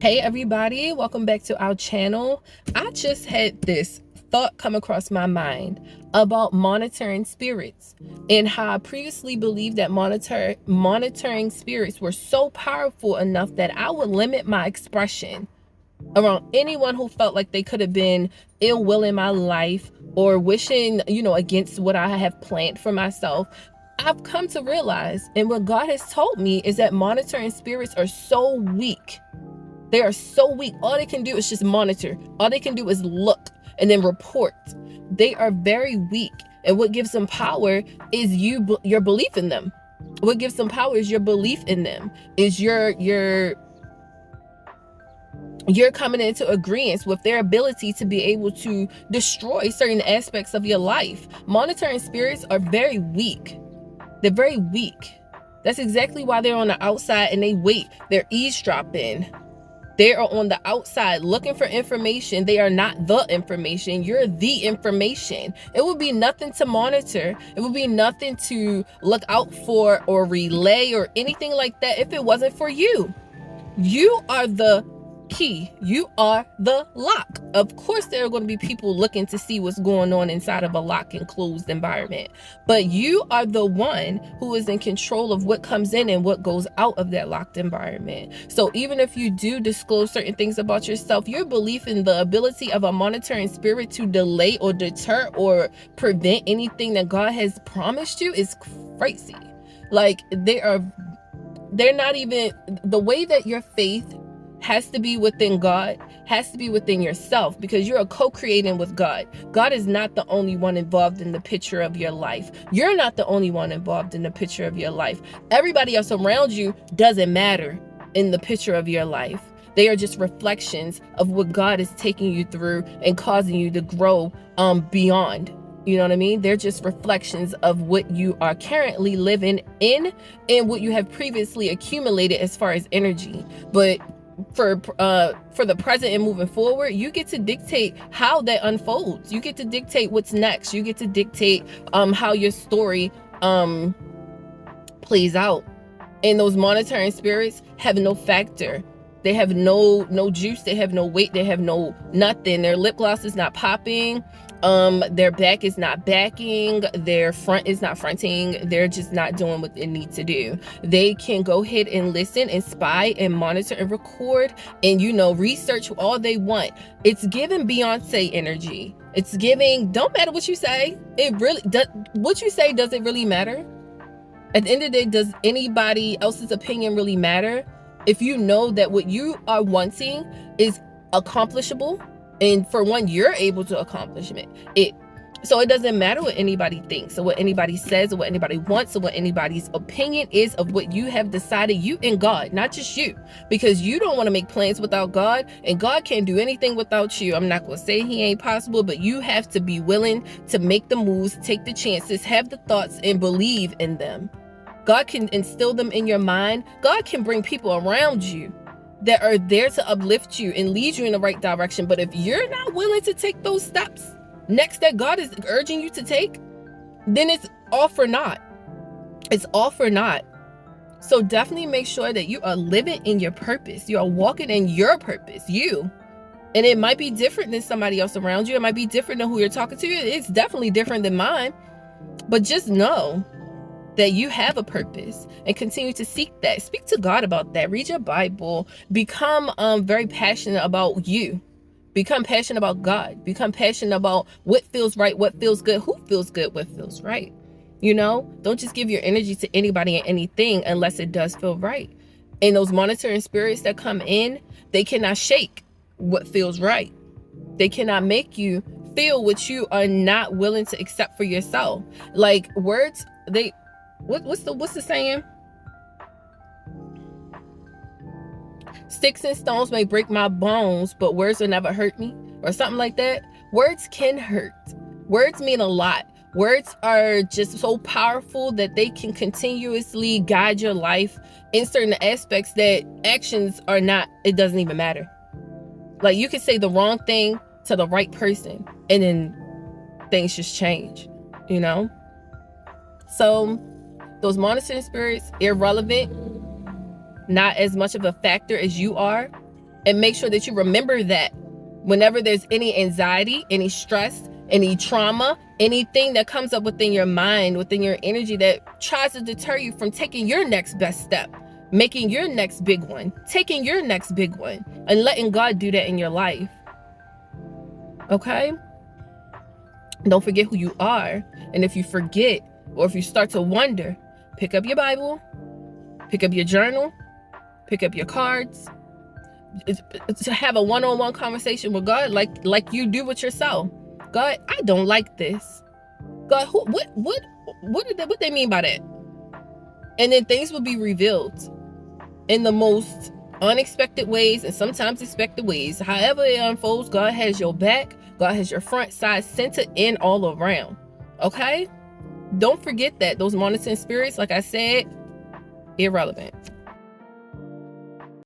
Hey everybody, welcome back to our channel. I just had this thought come across my mind about monitoring spirits and how I previously believed that monitoring spirits were so powerful enough that I would limit my expression around anyone who felt like they could have been ill will in my life or wishing, against what I have planned for myself. I've come to realize, and what God has told me, is that monitoring spirits are so weak. They are so weak. All they can do is just monitor. All they can do is look and then report. They are very weak. And what gives them power is your belief in them. What gives them power is your belief in them. Is you're coming into agreement with their ability to be able to destroy certain aspects of your life. Monitoring spirits are very weak. They're very weak. That's exactly why they're on the outside and they wait. They're eavesdropping. They are on the outside looking for information. They are not the information. You're the information. It would be nothing to monitor. It would be nothing to look out for or relay or anything like that if it wasn't for you. You are the key. You are the lock. Of course, there are going to be people looking to see what's going on inside of a locked and closed environment, but you are the one who is in control of what comes in and what goes out of that locked environment. So even if you do disclose certain things about yourself, your belief in the ability of a monitoring spirit to delay or deter or prevent anything that God has promised you is crazy. Like they're not even, the way that your faith has to be within God, has to be within yourself, because you're co-creating with God. God is not the only one involved in the picture of your life. You're not the only one involved in the picture of your life. Everybody else around you doesn't matter in the picture of your life. They are just reflections of what God is taking you through and causing you to grow beyond. You know what I mean? They're just reflections of what you are currently living in and what you have previously accumulated as far as energy. But for the present and moving forward, you get to dictate how that unfolds. You get to dictate what's next. You get to dictate how your story plays out. And those monitoring spirits have no factor. They have no juice. They have no weight. They have no nothing. Their lip gloss is not popping. Their back is not backing. Their front is not fronting. They're just not doing what they need to do. They can go ahead and listen and spy and monitor and record and, research all they want. It's giving Beyonce energy. It's giving, don't matter what you say. It really does. What you say, does it really matter? At the end of the day, does anybody else's opinion really matter? If you know that what you are wanting is accomplishable, and for one, you're able to accomplish it. So it doesn't matter what anybody thinks or what anybody says or what anybody wants or what anybody's opinion is of what you have decided, you and God, not just you, because you don't want to make plans without God, and God can't do anything without you. I'm not going to say he ain't possible, but you have to be willing to make the moves, take the chances, have the thoughts, and believe in them. God can instill them in your mind. God can bring people around you that are there to uplift you and lead you in the right direction. But if you're not willing to take those steps next that God is urging you to take, then it's all for naught. It's all for naught. So definitely make sure that you are living in your purpose. You are walking in your purpose, you. And it might be different than somebody else around you. It might be different than who you're talking to. It's definitely different than mine. But just know that you have a purpose and continue to seek that. Speak to God about that. Read your Bible. Become very passionate about you. Become passionate about God. Become passionate about what feels right, what feels good, who feels good, what feels right. Don't just give your energy to anybody and anything unless it does feel right. And those monitoring spirits that come in, they cannot shake what feels right. They cannot make you feel what you are not willing to accept for yourself. Like words, what's the saying? Sticks and stones may break my bones, but words will never hurt me, or something like that. Words can hurt. Words mean a lot. Words are just so powerful that they can continuously guide your life in certain aspects that actions are not. It doesn't even matter. Like you could say the wrong thing to the right person and then things just change, So those monitoring spirits, irrelevant, not as much of a factor as you are. And make sure that you remember that whenever there's any anxiety, any stress, any trauma, anything that comes up within your mind, within your energy that tries to deter you from taking your next best step, making your next big one, taking your next big one, and letting God do that in your life. Okay? Don't forget who you are. And if you forget, or if you start to wonder, pick up your Bible, pick up your journal, pick up your cards, to have a one-on-one conversation with God, like you do with yourself. God, I don't like this. God, what they mean by that? And then things will be revealed in the most unexpected ways and sometimes expected ways. However it unfolds, God has your back. God has your front, side, center, and all around. Okay? Don't forget that. Those monitoring spirits, like I said, irrelevant.